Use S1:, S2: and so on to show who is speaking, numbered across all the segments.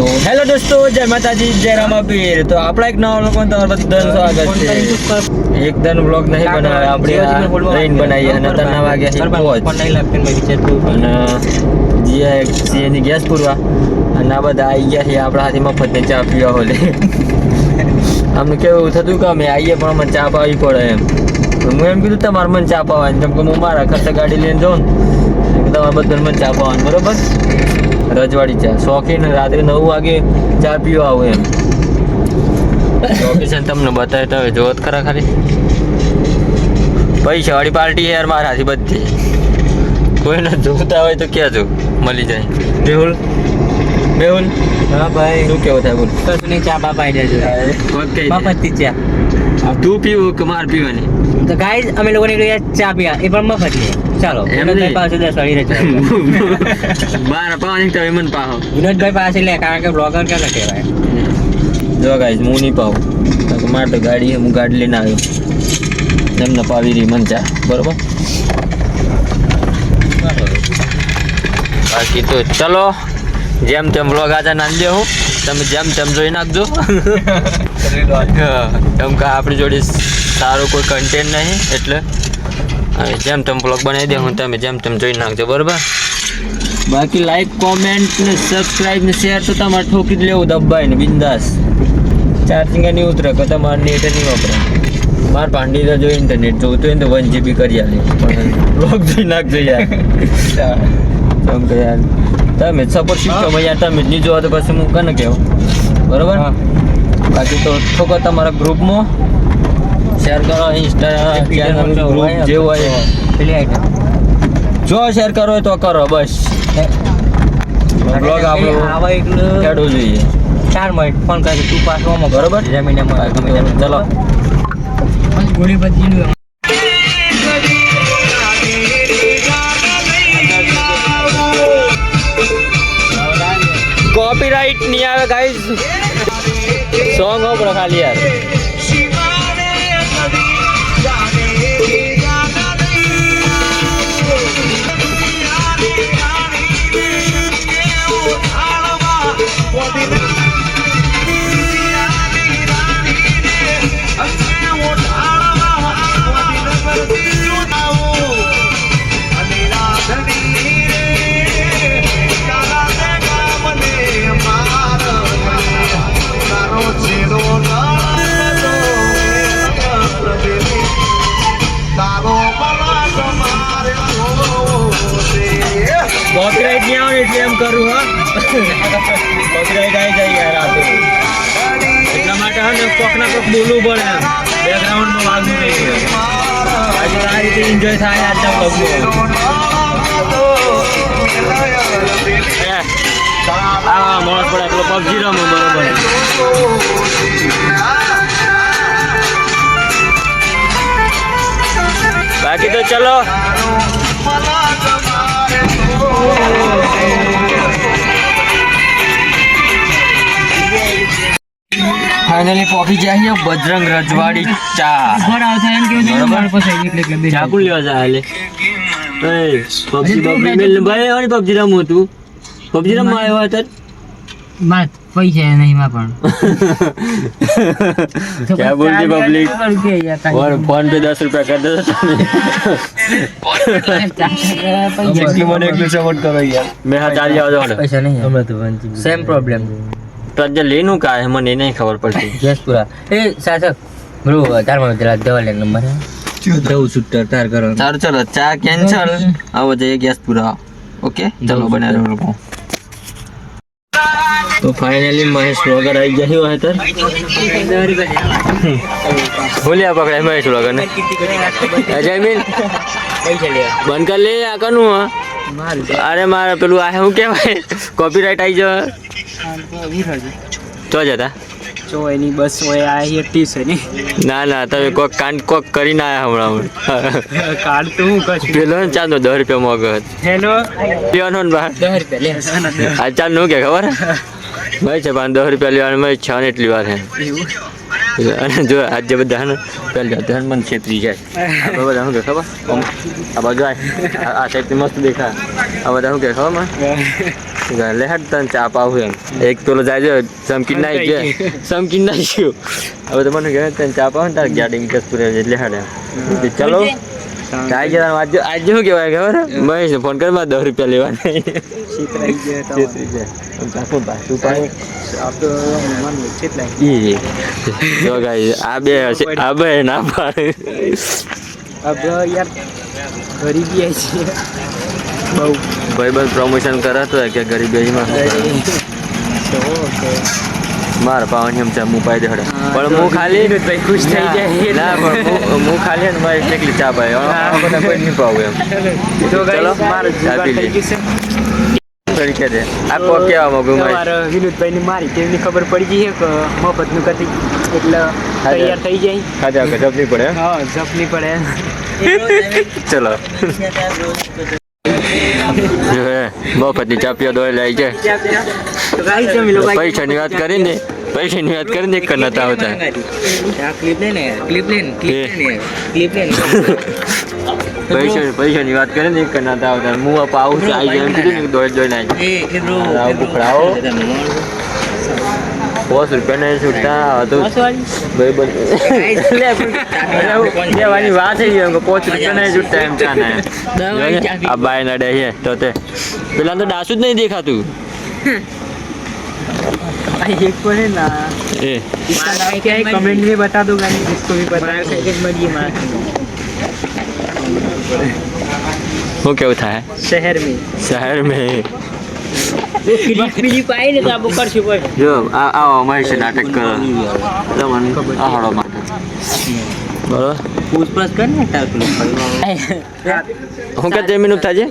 S1: Hello દોસ્તો, જય માતાજી, જય રામાપીર. તો આપણા એક નવા લોકો તમારું બધાનું સ્વાગત છે. એકદમ બ્લોગ નહીં બનાવે, આપણે ટ્રેન બનાવીએ અને 3 વાગ્યા અને જીએની ગેસ પૂરવા અને આ બધા આવી ગયા છે આપણા હાથે મફત ચા પીવા હોલે. આમને કેવું થતું કે અમે આવીએ પણ અમને ચા પાવી પડે એમ. હું એમ કીધું તમારે મને ચા પાવાની, જેમ કે હું મારા ખર્ચે ગાડી લઈને જાઉં ને તમારે બધાને મને ચા પાવાની, બરોબર? રજવાડી ચા શોખીન, રાત્રે 9 વાગે ચા પીવા આવું એમ. લોકેશન તમને બતાવે તો જોત ખરા ખાલી. પૈસાવાળી પાર્ટી યાર મારા હાથી બધી. કોઈને જોતા હોય તો કહેજો, મળી જાય. મેહુલ મેહુલ,
S2: હા ભાઈ,
S1: શું કેવો થાય બોલ?
S2: કશું નહીં, ચા બાપા આવી જાય છે. મફતની ચા.
S1: તું પીવું કે માર પીવાની?
S2: તો ગાઈઝ અમે લોકો નીકળી ચા પીવા, એ પણ મફતની. ચાલો વિનોદભાઈ પાસે 10 વાળી રચના.
S1: બાર પાવાની તો મને પાહો.
S2: વિનોદભાઈ પાસે લે, કારણ કે બ્લોગર ક્યાં કહેવાય.
S1: જો ગાઈઝ હું નહીં પાઉં, કારણ કે મારે તો ગાડી છે, હું ગાડી લઈને આવ્યો. એમને પાવી રહી મન ચા, બરોબર? બાકી તો ચલો, જેમ તેમ વ્લોગ આજે નાખી દે હું, તમે જેમ તેમ જોઈ નાખજો. એમ કે આપણી જોડે સારું કોઈ કન્ટેન્ટ નહીં, એટલે જેમ તેમ વ્લોગ બનાવી દે હું, તમે જેમ તેમ જોઈ નાખજો, બરોબર? બાકી લાઈક, કોમેન્ટ ને સબસ્ક્રાઈબ ને શેર તો તમારે ઠોકી જ લેવું દબાઈ ને બિંદાસ. ચાર્જિંગ નહીં ઉતરે કે તમારે નેટ નહીં વપરાય. મારે પાંડી તો જો ઇન્ટરનેટ જોતું હોય ને તો 1 GB કરી આલે, પણ વ્લોગ જોઈ નાખજો યાર. એમ કે યાર તમે સપોર્ટ શીખો યાર, તમે જ નહીં જોવા તો પછી હું કને કહેવું, બરોબર? બાકી તો ઠોકો તમારા ગ્રુપમાં શેર કરો, ઇન્સ્ટા ગ્રુપ જેવું હોય
S2: પેલી આઈટમ
S1: જો શેર કરો હોય તો કરો, બસ. બ્લોગ આપણો ખેડવું જોઈએ.
S2: 4 મિનિટ ફોન કરી તું પાછો આમાં,
S1: બરોબર?
S2: જમીને
S1: ચલો
S2: ગોળી બધી
S1: કોપીરાઇટ નહીં આવે ગાઈઝ, સોંગ વાપરો ખાલી યાર. કોપીરાઇટ નહીં આવે એટલે એમ કરું, હા. કોપીરાઇટ આવી જાય યાર આ તો, એટલા માટે હા ને કોક ના કોક બોલવું પડે એમ, બેકગ્રાઉન્ડમાં વાગવું નહીં. આજે આ રીતે એન્જોય થાય આજના બ્લોગમાં. હા મોડ પડે એટલો પબજી રમો, બરોબર? બાકી તો ચલો ફાઇનલી પહોંચી જાય બજરંગ રજવાડી ચા, ચાકુ લેવા જાય. પબજી રમવું હતું, પબજી રમવા આવ્યો હતા.
S2: પૈસા નહીં માં પણ
S1: क्या बोलती पब्लिक, और फोन पे 10 रुपया कर दो મને એકલું સપોર્ટ કરો યાર. મેં હા ચાલી આવજો.
S2: પૈસા નહીં હમણાં તો સેમ પ્રોબ્લેમ.
S1: તો આજે લેનું કા હે મને નહીં ખબર પડતી.
S2: ગેસ પૂરા એ શાસક બ્રો તારમાં પેલા દેવા લે નંબર હે 14 તાર કરો.
S1: સારું ચલો ચા કેન્સલ, આવો જઈએ ગેસ પૂરા. ઓકે ચલો બનાવી લોકો. તો ફાઇનલી મહેશ વ્લોગર આવી ગયા હોય તર ભૂલ્યા પકડાય મહેશ વ્લોગર ને. જયમીન બંધ કર લે આ કનું. અરે મારે પેલું આ શું કહેવાય, કોપીરાઇટ આવી જાય તો જતા
S2: એની બસ હોય આ ટી છે ને.
S1: ના ના તમે કોક કાંડ કોક કરીને આવ્યા હમણાં.
S2: કાર્ડ તો હું કશું
S1: પેલો ને ચાંદો 10 રૂપિયા મોગત
S2: હેલો
S1: લેવાનો ને બહાર
S2: 10 રૂપિયા લે
S1: આ ચાંદ નું કે ખબર ભાઈ છે 10 રૂપિયા લેવાનું મેં 6 ને એટલી વાર હે. અને જો આજે બધા હે ને પહેલા ધનમન છેતરી જાય આ બધા શું કે ખબર આ બાજુ આ સાઈડથી મસ્ત દેખા આ બધા શું કે ખબર માં લે હાડ તને ચા પાવું એમ એક તો જાય ચમકી નાઈ ગયો હવે તો મને કહે તને ચા પાવ ને તારે ગાડી કસ્તુર એટલે હાડે ચલો કાંઈ જરા આજે શું કહેવાય ખબર મહેશ ફોન કરી માં 10 રૂપિયા લેવાના આ બે ના પાડે ભાઈ પ્રમોશન કરાતો હોય કે ગરીબીમાં મારા પાવાની એમ ચા હું પાઈ દે પણ હું ખાલી ખુશ થઈ જાય ના પણ હું ખાલી ને મારી એકલી ચા પાઈ બધા કોઈ નહીં પાવું એમ ચલો ચા પી લે તરીકે દે આ કો કેવા માંગુ
S2: વિનોદભાઈ ની મારી તેની ખબર પડી ગઈ કે મફત નું કથી એટલે તૈયાર થઈ જાય
S1: ખાધા કે જપ નહીં પડે
S2: હા જપ નહીં પડે
S1: ચલો મફતની ચા પીવા દોય લઈ જાય પૈસાની વાત કરીને એક નતા આવતા પૈસાની વાત કરે ને એક નતા આવતા હું આવું છું આવી જાય એમ કીધું ને દોડ જોઈને આવી બુખડાઓ 5 રૂપિયા ને છૂટા હતું ભાઈ વાત થઈ ગઈ 5 રૂપિયા ને છૂટા એમ ચાને આ બાય નડે છે તો તે પેલા તો ડાસુ જ નહીં દેખાતું
S2: एक को है ना इसका नाम क्या है कमेंट में बता दो गाइस जिसको भी पता है सेकंड में ये मार
S1: वो क्या होता है शहर में
S2: બીજી પાઈ ને તો આ બકર છે ભાઈ
S1: જો આ મહેશ નાટક કરો તમને આ હળો માટે બરોબર
S2: પૂછપરછ કર ને તાર પેલું
S1: હું કે જમીન થાય છે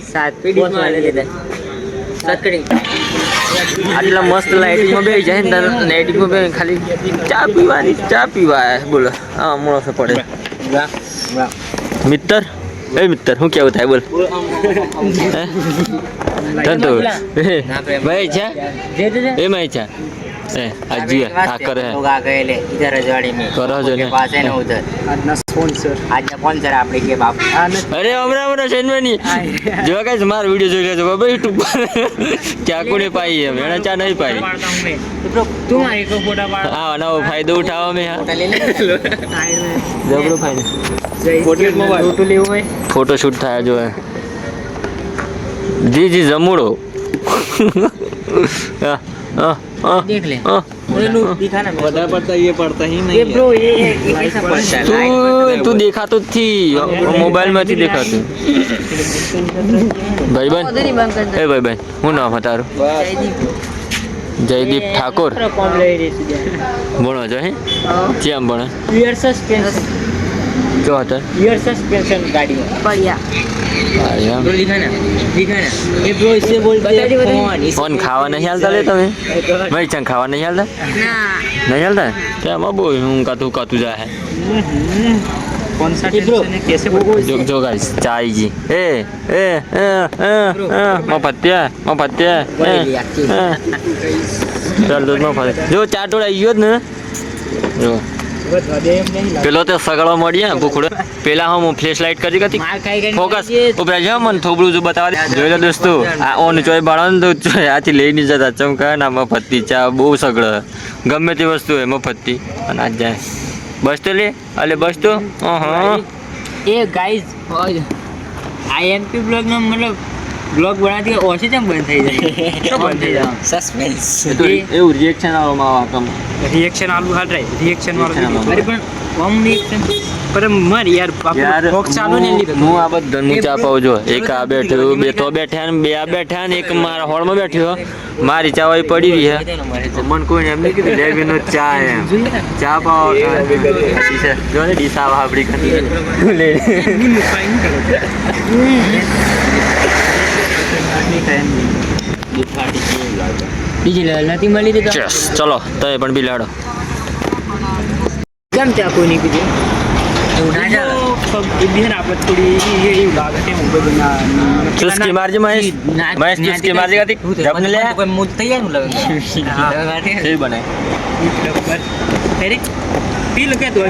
S2: 7 પીડી માં લઈ લીધા 7 કરી
S1: આટલા મસ્ત લાઇટિંગમાં બેસી જાય ને લાઇટિંગમાં બે ખાલી ચા પીવા બોલો હા મોણસો પડે મિત્ર શું કેવું થાય બોલ ભાઈ છે એમાં છે अजी ठाकर है
S2: लोग आ गए ले इधर रजवाड़ी में
S1: करो जो
S2: के पास है ना उधर आज स्पॉन्सर आपने के बाप
S1: अरे हमरा सेनमनी जो गाइस मार वीडियो જોઈ લેજો બાબા YouTube પર ચાકુ ને પાઈ है મેણા ચા नहीं पाई
S2: तुम एक फोटो पाड़
S1: हां ना फायदो उठाओ में
S2: फोटो ले ले
S1: जबरो फायदो
S2: फोटो मोबाइल फोटो ले हुए
S1: फोटो शूट था जो है जी जमुड़ो
S2: देख ले दिखाना बड़ा पड़ता ये पड़ता ही नहीं ये ब्रो ये कैसा पड़ता है
S1: तू देखा तो थी मोबाइल में थी देखा तू भाई बहन ए भाई बहन हूँ नाम तारू जयदीप ठाकुर भणो जो है केम भणे
S2: ईयर सस्पेंशन
S1: जो होता है
S2: ईयर सस्पेंशन गाड़ी में बढ़िया ब्रो दिखाना ये ब्रो इससे बोलते हैं
S1: फोन खावा नहीं हालता ले तुम्हें भाई चंग खावा नहीं हालता नहीं हालता क्या मैं बोल हूँ कातू जा है
S2: कौन सा टेंशन है कैसे
S1: जो गाइस चाय जी ए मफतिया चल दूध मफत जो चार टोड़ा आइयो ने जो પેલો તો સગળો મળીએ ભૂખડો પેલા હું ફ્લેશ લાઇટ કરી હતી ફોકસ ઉપર જો મને થોબડું જો બતાવા દે જોઈ લો દોસ્તો આ ઓન ચોય બાળન તો ચોય આથી લઈને જતા ચમકા ના મફતી ચા બહુ સગળ ગમે તે વસ્તુ હોય મફતી અને આજ જાય બસ તો લે અલે બસ તો
S2: એ ગાઈઝ આઈએમપી બ્લોગ નો મતલબ બ્લોગ બનાવતી ઓછી કેમ બંધ થઈ જાય શું બંધ થઈ જાય સસ્પેન્સ
S1: એવું રિએક્શન આવવામાં આવા કમ
S2: रिएक्शन आलू हाल रहे रिएक्शन वाला अरे पण कम रिएक्शन पर मर यार फोक चालू नहीं ली
S1: હું આ બધાનું હું ચા પાઉં જો એક આ બેઠો બે તો બેઠા ને બે આ બેઠા ને એક મારા હોળમાં બેઠ્યો મારી ચા વાળી પડી રહી છે મન કોઈ એમ નહીં કીધું લેવીનો ચા એમ ચા પાવ જો ને ડીસા વાપડી કરી લે
S2: બીજી નથી મળી હતી
S1: ચલો તો એ પણ બિલાડો
S2: કેમ ચા કોઈ નહીં પીધી એવું ના ચાલે ઇન્ડિયન આપણે થોડી એવું લાગે છે મોબાઈલ
S1: ચુસ્કી મારજે મહેશ ચુસ્કી મારજે કાતી જપને લે
S2: કોઈ મૂડ થઈ જાય ને લગે
S1: એ બનાય
S2: ફેરી પી લો કે તો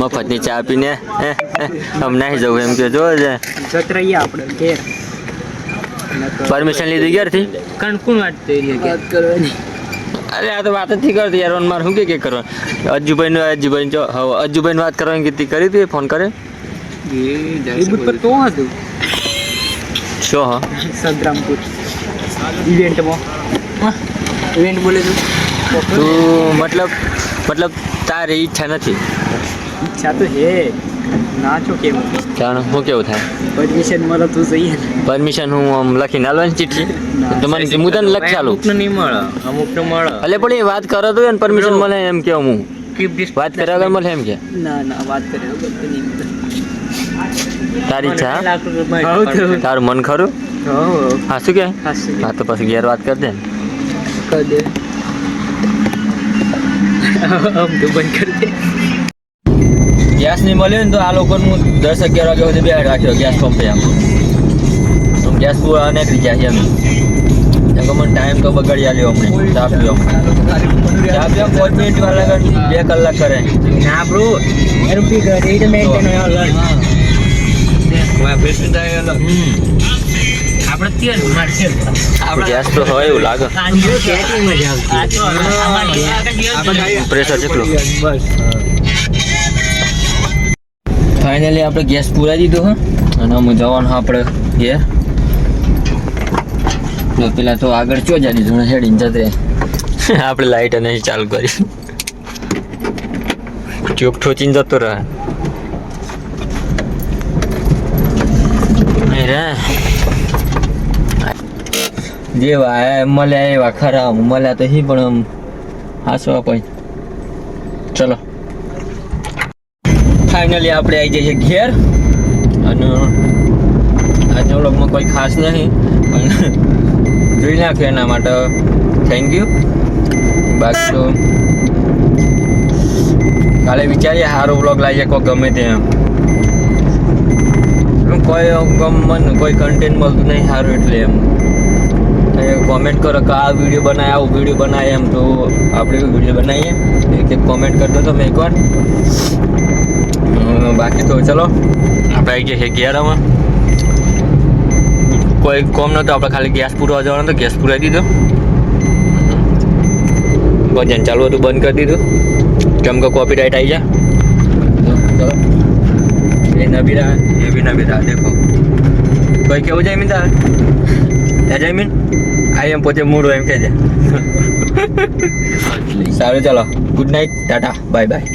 S1: મફતની ચા પીને આમ નાહી જવું એમ કે જો છે
S2: જત રહીએ આપણે ઘેર
S1: પરમિશન લીધી ઘેરથી
S2: કોણ વાત થઈ રહી વાત કરવાની
S1: અરે આ તો વાત જ નથી કરતી યાર મારે શું કે કરવા અજ્જુભાઈ જો હવે અજ્જુભાઈ વાત કરવાની કીધી કરી હતી ફોન કરે
S2: રીબૂટ પર તો હતું
S1: શું હા
S2: સંગ્રામપુર ઇવેન્ટમાં ઇવેન્ટ બોલે તું
S1: મતલબ તારી ઈચ્છા નથી
S2: ઈચ્છા તો હે નાચો કેવું
S1: કારણ શું કેવું થાય
S2: પરમિશન મળે તું જોઈએ
S1: પરમિશન હું આમ લખીને આલવાની ચિઠ્ઠી તમારે હું તને લખી આલું
S2: નહીં મળે અમુકને મળે
S1: એટલે પણ એ વાત કરો તો એને પરમિશન મળે એમ કેવું હું
S2: ગિફ્ટ
S1: વાત કર્યા વગર મળે એમ કે
S2: ના વાત કરે
S1: તારી ઈચ્છા તારું મન ખરું હા શું કે હા તો પછી ઘેર વાત કરી દે ને
S2: કર દે આમ તો બંધ કરી દે
S1: ગેસ નહીં મળ્યો ને તો આ લોકોને હું 10-11 વાગ્યા સુધી બેહાડ રાખ્યો ગેસ પંપે આમ ગેસ પૂરા નીકળી ગયા છે એમ કે મને ટાઈમ તો બગાડી આલ્યો અમને ચા પીવો ચા પીવો 5 મિનિટ વાર લાગે 2 કલાક કરે
S2: ના બ્રો એનું પી કરે એ તો મેન્ટેન હોય અલગ વાઇબ્રેશન થાય અલગ આપણે તેલ મારશે
S1: આપણે ગેસ તો હોય એવું લાગે
S2: કાંજો કેટી મજા આવતી
S1: પ્રેશર જેટલું
S2: બસ
S1: ફાઇનલી આપણે ગેસ પુરાઈ દીધો હા અને અમે જવાનું આપણે ઘેર જો પેલા તો આગળ ચો જા દીધું હેડીને જતે આપણે લાઈટ નહીં ચાલુ કરી ચોક ઠોચીને જતો રહે નહીં રે જેવા મળ્યા એવા ખરા મળ્યા તો હી પણ આમ હાસવા કોઈ ચલો ફાઇનલી આપણે આવી જઈએ ઘેર અને આજના વ્લોગમાં કોઈ ખાસ નહીં પણ જોઈ નાખ્યું એના માટે થેન્ક યુ બાકી તો કાલે વિચારીએ સારો વ્લોગ લાવીએ કોઈ ગમે તે એમ કોઈ કોઈ કન્ટેન્ટ મળતું નહીં સારું એટલે એમ કોમેન્ટ કરો કે આ વિડીયો બનાવે આવું વિડીયો બનાવે એમ તો આપણે વિડીયો બનાવીએ એક કોમેન્ટ કરતો તો મેં એકવાર બાકી તો ચલો આપણે આવી ગયા છે ઘેરમાં કોઈ કોમ નહોતો આપણે ખાલી ગેસ પૂરવા જવાનો તો ગેસ પુરાવી દીધો ભજન ચાલુ હતું બંધ કરી દીધું કેમ કે કોપીરાઇટ આવી જાય ચલો એ નબી રહા એ બી નબી રહા દેખો કોઈ કેવું જાય મીન તારે જયમીન આ એમ પોતે મૂળ એમ કે છે સારું ચલો good night Tata bye bye